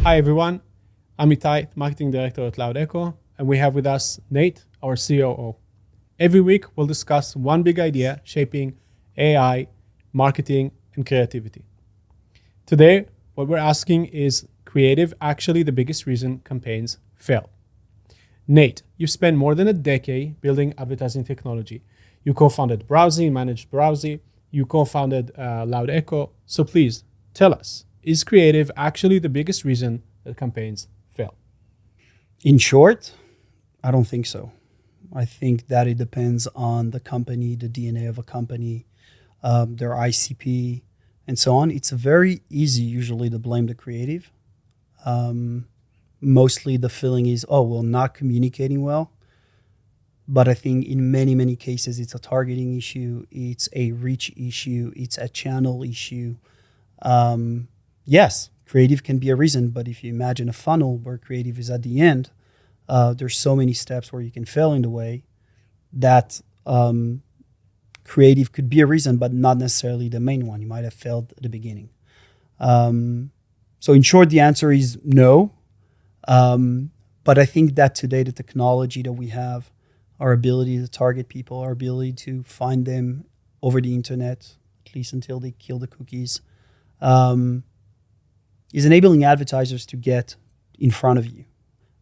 Hi everyone, I'm Itai, Marketing Director at LoudEcho, and we have with us Nate, our COO. Every week we'll discuss one big idea shaping AI, marketing, and creativity. Today, what we're asking is creative actually the biggest reason campaigns fail? Nate, you've spent more than a decade building advertising technology. You co-founded Browsi, managed Browsi, you co-founded LoudEcho. So please tell us, is creative actually the biggest reason that campaigns fail? In short, I don't think so. I think that it depends on the company, the DNA of a company, their ICP, and so on. It's very easy usually to blame the creative. Mostly the feeling is, not communicating well. But I think in many, many cases, it's a targeting issue. It's a reach issue. It's a channel issue. Yes, creative can be a reason, but if you imagine a funnel where creative is at the end, there's so many steps where you can fail in the way that creative could be a reason, but not necessarily the main one. You might have failed at the beginning. So in short, the answer is no. But I think that today, the technology that we have, our ability to target people, our ability to find them over the internet, at least until they kill the cookies, is enabling advertisers to get in front of you.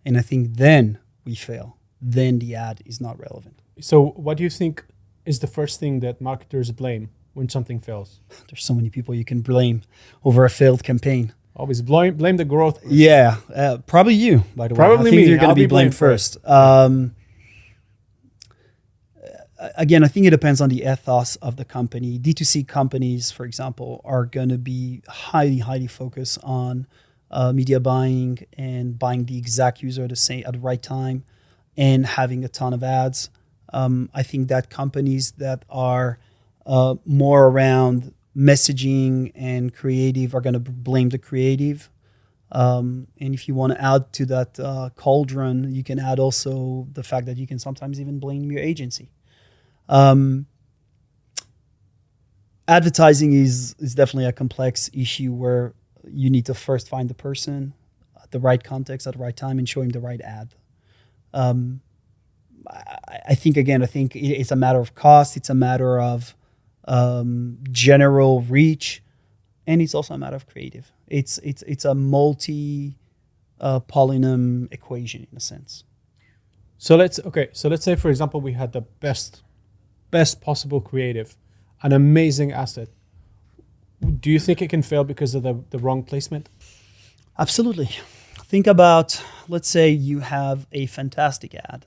And I think then we fail. Then the ad is not relevant. So what do you think is the first thing that marketers blame when something fails? There's so many people you can blame over a failed campaign. Always blame the growth person. Yeah, probably you, by the way. Probably I think me. you're going I'll to be be blamed blamed first. Again, I think it depends on the ethos of the company. D2C companies, for example, are going to be highly, highly focused on media buying and buying the exact user at the right time and having a ton of ads. I think that companies that are more around messaging and creative are going to blame the creative. And if you want to add to that cauldron, you can add also the fact that you can sometimes even blame your agency. Advertising is definitely a complex issue where you need to first find the person at the right context at the right time and show him the right ad. I think it's a matter of cost. It's a matter of general reach, and it's also a matter of creative. It's a multi polynomial equation in a sense. So let's say, for example, we had the best possible creative, an amazing asset. Do you think it can fail because of the wrong placement? Absolutely. Think about, let's say you have a fantastic ad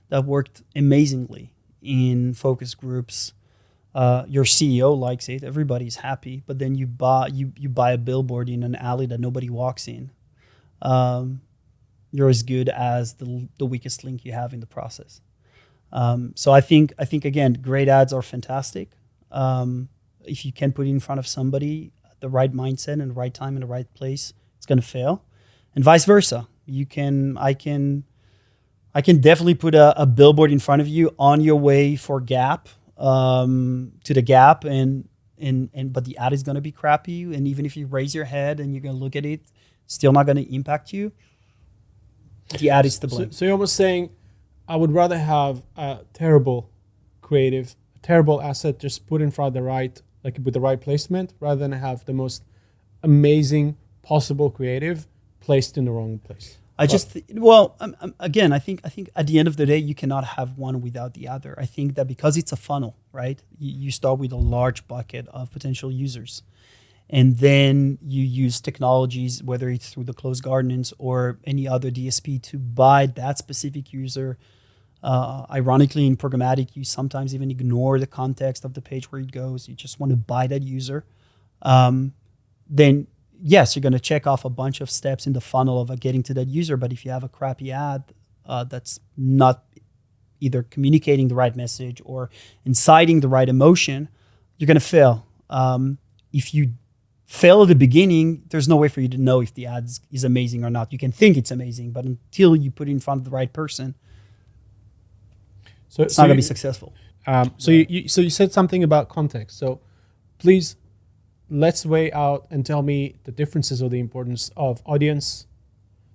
that worked amazingly in focus groups. Your CEO likes it, everybody's happy, but then you buy a billboard in an alley that nobody walks in. You're as good as the weakest link you have in the process. So I think again, great ads are fantastic. If you can put it in front of somebody at the right mindset and the right time and the right place, it's going to fail, and vice versa. I can definitely put a billboard in front of you on your way for Gap, to the Gap, but the ad is going to be crappy, and even if you raise your head and you're going to look at it, still not going to impact you. The ad is to blame. So you're almost saying, I would rather have a terrible creative, a terrible asset just put in front of with the right placement, rather than have the most amazing possible creative placed in the wrong place. Again, I think at the end of the day, you cannot have one without the other. I think that because it's a funnel, right? You start with a large bucket of potential users, and then you use technologies, whether it's through the closed gardens or any other DSP, to buy that specific user. Ironically, in programmatic, you sometimes even ignore the context of the page where it goes. You just want to buy that user. Then yes, you're going to check off a bunch of steps in the funnel of getting to that user. But if you have a crappy ad that's not either communicating the right message or inciting the right emotion, you're going to fail. If you fail at the beginning, there's no way for you to know if the ad is amazing or not. You can think it's amazing, but until you put it in front of the right person, it's not going to be successful. So you said something about context. So please, let's weigh out and tell me the differences or the importance of audience,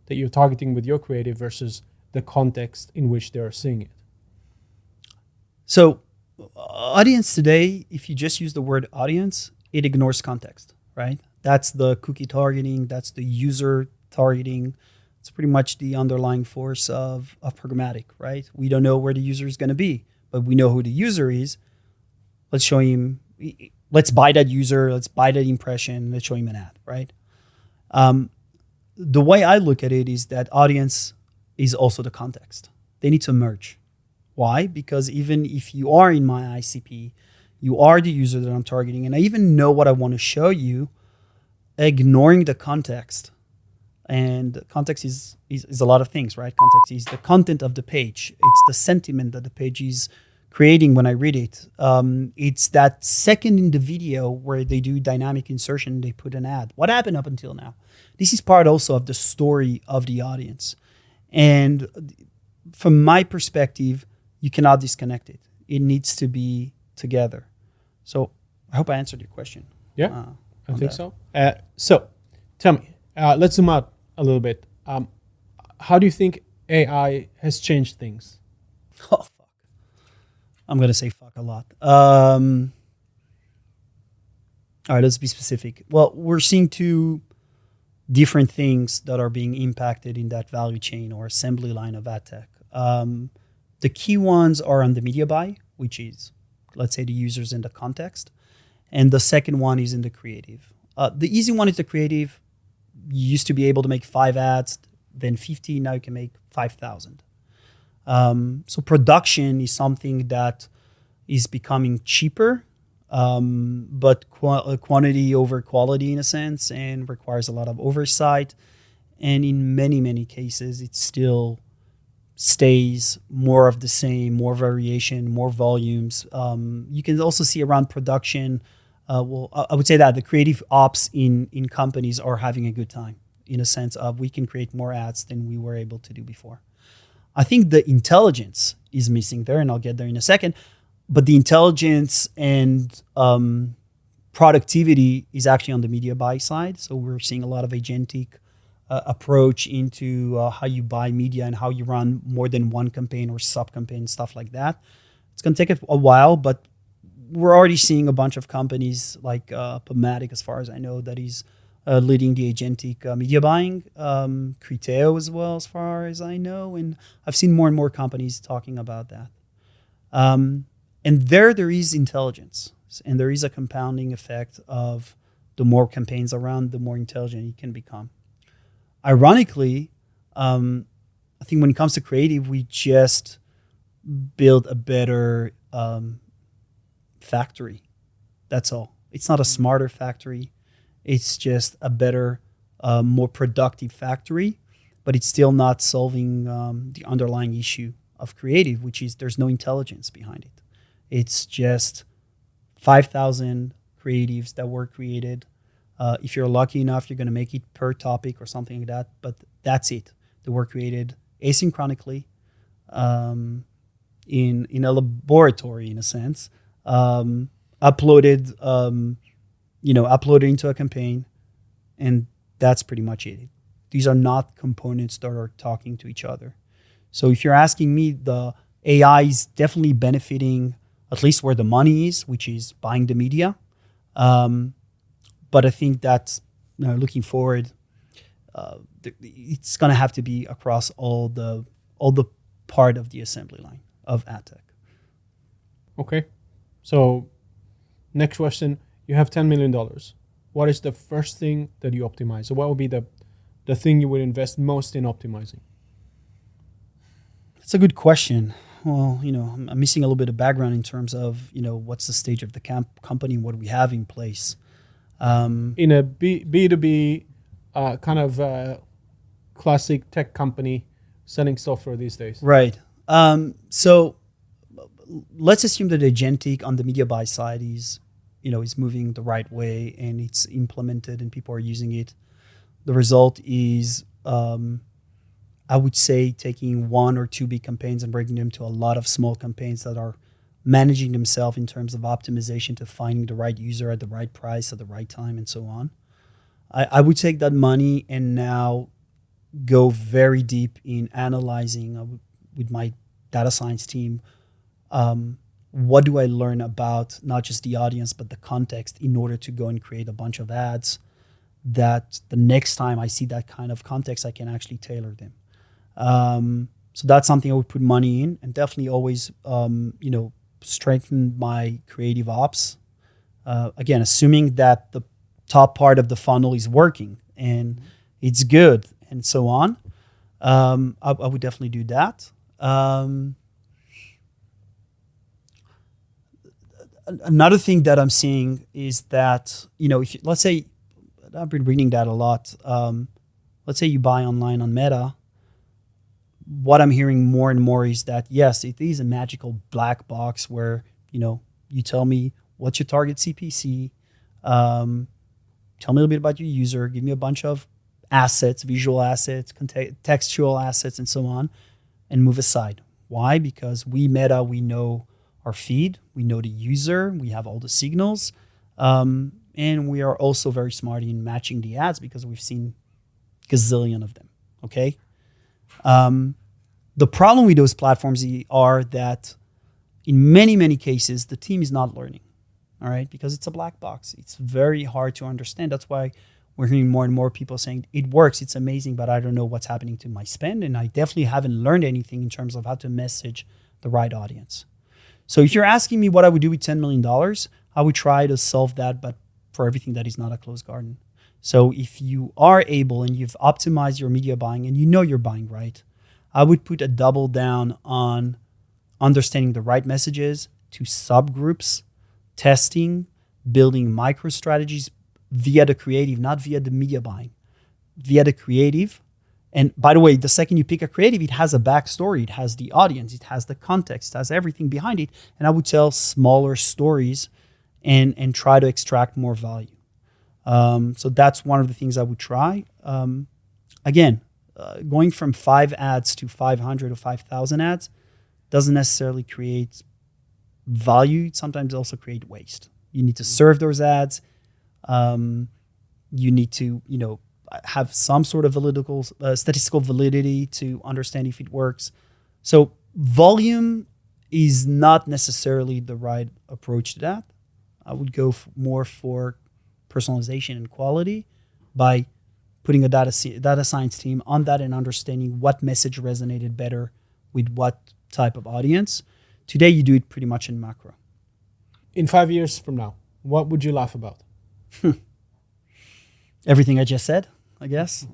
that you're targeting with your creative versus the context in which they're seeing it? So audience today, if you just use the word audience, it ignores context, right? That's the cookie targeting, that's the user targeting. It's pretty much the underlying force of programmatic, right? We don't know where the user is going to be, but we know who the user is. Let's show him, let's buy that user, let's buy that impression, let's show him an ad, right? The way I look at it is that audience is also the context. They need to merge. Why? Because even if you are in my ICP, you are the user that I'm targeting, and I even know what I want to show you, ignoring the context. And context is a lot of things, right? Context is the content of the page. It's the sentiment that the page is creating when I read it. It's that second in the video where they do dynamic insertion, they put an ad. What happened up until now? This is part also of the story of the audience. And from my perspective, you cannot disconnect it. It needs to be together. So I hope I answered your question. Yeah, I think so. So tell me, let's zoom out a little bit. How do you think AI has changed things? Oh, fuck. I'm going to say fuck a lot. All right, let's be specific. Well, we're seeing two different things that are being impacted in that value chain or assembly line of ad tech. The key ones are on the media buy, which is, let's say, the users in the context. And the second one is in the creative. The easy one is the creative. You used to be able to make 5 ads, then 50. Now you can make 5,000. So production is something that is becoming cheaper, but quantity over quality in a sense, and requires a lot of oversight. And in many, many cases, it still stays more of the same, more variation, more volumes. You can also see around production, I would say that the creative ops in companies are having a good time in a sense of we can create more ads than we were able to do before. I think the intelligence is missing there, and I'll get there in a second. But the intelligence and productivity is actually on the media buy side. So we're seeing a lot of agentic approach into how you buy media and how you run more than one campaign or sub-campaign, stuff like that. It's going to take a while, but we're already seeing a bunch of companies like Pomatic, as far as I know, that is leading the agentic media buying, Criteo as well, as far as I know. And I've seen more and more companies talking about that. And there is intelligence, and there is a compounding effect of the more campaigns around, the more intelligent you can become. Ironically, I think when it comes to creative, we just build a better factory. That's all. It's not a smarter factory. It's just a better, more productive factory, but it's still not solving the underlying issue of creative, which is there's no intelligence behind it. It's just 5,000 creatives that were created. If you're lucky enough, you're going to make it per topic or something like that, but that's it. They were created asynchronically in a laboratory, in a sense, uploaded into a campaign, and that's pretty much it. These are not components that are talking to each other. So if you're asking me, the AI is definitely benefiting at least where the money is, which is buying the media. But I think that looking forward, it's going to have to be across all the part of the assembly line of ad tech. Okay. So next question, you have $10 million. What is the first thing that you optimize? So what would be the thing you would invest most in optimizing? That's a good question. Well, I'm missing a little bit of background in terms of, what's the stage of the company and what we have in place. In a B2B kind of classic tech company selling software these days. Right. So let's assume that agentic on the media buy side is moving the right way and it's implemented and people are using it. The result is, I would say, taking 1 or 2 big campaigns and breaking them to a lot of small campaigns that are managing themselves in terms of optimization to finding the right user at the right price at the right time and so on. I would take that money and now go very deep in analyzing with my data science team. What do I learn about not just the audience, but the context in order to go and create a bunch of ads that the next time I see that kind of context, I can actually tailor them. So that's something I would put money in, and definitely always, strengthen my creative ops. Again, assuming that the top part of the funnel is working and it's good and so on. I would definitely do that. Another thing that I'm seeing is that, if let's say, I've been reading that a lot. Let's say you buy online on Meta. What I'm hearing more and more is that, yes, it is a magical black box where, you tell me what's your target CPC, tell me a little bit about your user, give me a bunch of assets, visual assets, textual assets, and so on, and move aside. Why? Because we Meta, we know our feed, we know the user, we have all the signals, and we are also very smart in matching the ads because we've seen gazillion of them, okay? The problem with those platforms are that in many, many cases, the team is not learning, all right? Because it's a black box. It's very hard to understand. That's why we're hearing more and more people saying, it works, it's amazing, but I don't know what's happening to my spend, and I definitely haven't learned anything in terms of how to message the right audience. So if you're asking me what I would do with $10 million, I would try to solve that, but for everything that is not a closed garden. So if you are able and you've optimized your media buying and you know you're buying right, I would put a double down on understanding the right messages to subgroups, testing, building micro strategies via the creative, not via the media buying, via the creative. And by the way, the second you pick a creative, it has a backstory, it has the audience, it has the context, it has everything behind it. And I would tell smaller stories and try to extract more value. So that's one of the things I would try. Again, going from 5 ads to 500 or 5,000 ads doesn't necessarily create value. It sometimes also create waste. You need to serve those ads. You need to, have some sort of statistical validity to understand if it works. So volume is not necessarily the right approach to that. I would go more for personalization and quality by putting a data science team on that and understanding what message resonated better with what type of audience. Today, you do it pretty much in macro. In 5 years from now, what would you laugh about? Everything I just said, I guess.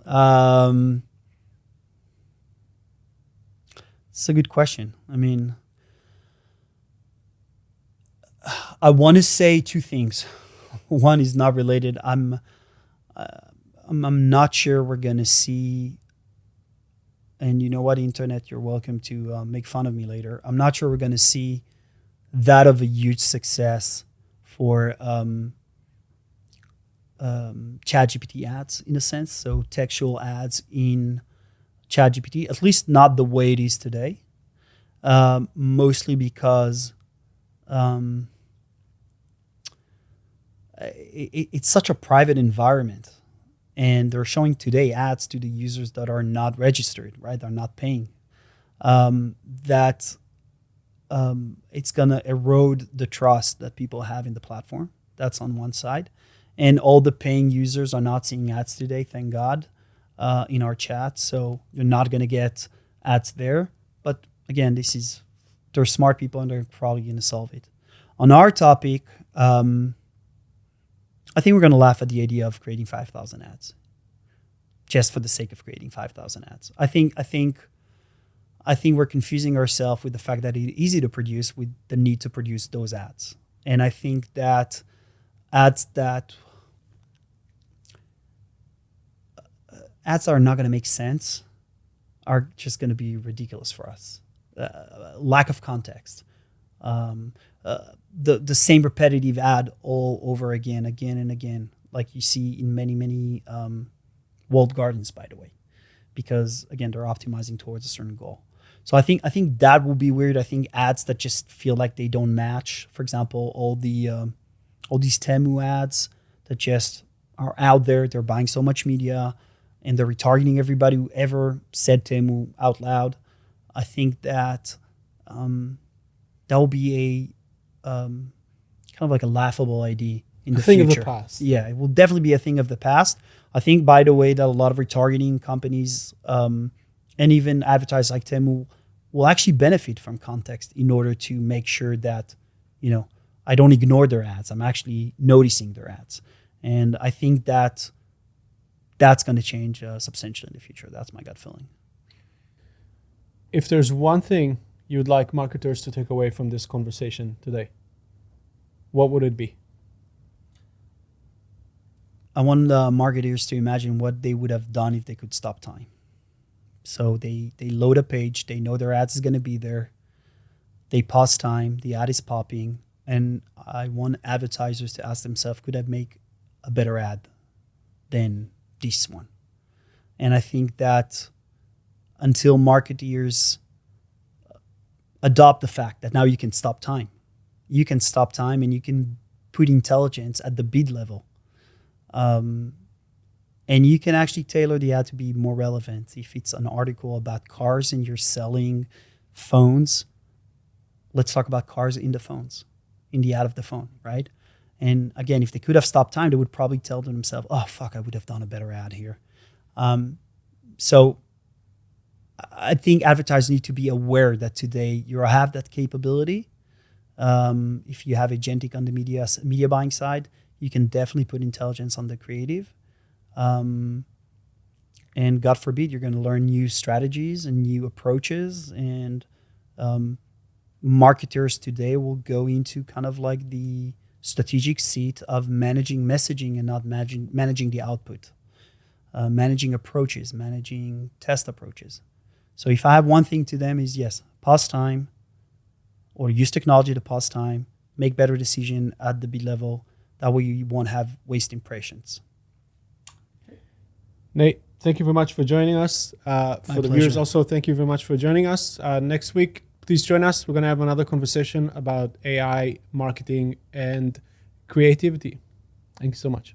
It's a good question. I mean, I want to say 2 things. One is not related. I'm not sure we're gonna see. And you know what, internet, you're welcome to make fun of me later. I'm not sure we're gonna see that of a huge success for ChatGPT ads in a sense. So textual ads in ChatGPT, at least not the way it is today. Mostly because it's such a private environment, and they're showing today ads to the users that are not registered, right? They're not paying. It's gonna erode the trust that people have in the platform. That's on one side. And all the paying users are not seeing ads today, thank God, in our chat. So you're not gonna get ads there. But again, they're smart people and they're probably gonna solve it. On our topic, I think we're going to laugh at the idea of creating 5,000 ads just for the sake of creating 5,000 ads. I think we're confusing ourselves with the fact that it's easy to produce with the need to produce those ads. And I think that ads that are not going to make sense are just going to be ridiculous for us. Lack of context. The same repetitive ad all over again and again, like you see in many walled gardens, by the way, because again, they're optimizing towards a certain goal. So I think that will be weird. I think ads that just feel like they don't match, for example, all these Temu ads that just are out there. They're buying so much media. and they're retargeting everybody who ever said Temu out loud, I think that that will be a kind of like a laughable idea in the thing future. Of the past. Yeah, it will definitely be a thing of the past. I think, by the way, that a lot of retargeting companies and even advertisers like Temu will actually benefit from context in order to make sure that, I don't ignore their ads. I'm actually noticing their ads. And I think that that's going to change substantially in the future. That's my gut feeling. If there's one thing you'd like marketers to take away from this conversation today, what would it be? I want marketers to imagine what they would have done if they could stop time. So they load a page, they know their ads is going to be there, they pause time, the ad is popping, and I want advertisers to ask themselves, could I make a better ad than this one? And I think that until marketeers adopt the fact that now you can stop time and you can put intelligence at the bid level. And you can actually tailor the ad to be more relevant. If it's an article about cars and you're selling phones, let's talk about cars in the phones, in the ad of the phone, right? And again, if they could have stopped time, they would probably tell themselves, oh, fuck, I would have done a better ad here. So I think advertisers need to be aware that today you have that capability. If you have agentic on the media buying side, you can definitely put intelligence on the creative. And God forbid, you're going to learn new strategies and new approaches. And marketers today will go into kind of like the strategic seat of managing messaging and not managing the output, managing approaches, managing test approaches. So if I have one thing to them is, yes, pause time or use technology to pause time, make better decision at the bid level. That way you won't have waste impressions. Nate, thank you very much for joining us. For the viewers also, thank you very much for joining us. Next week, please join us. We're going to have another conversation about AI, marketing, and creativity. Thank you so much.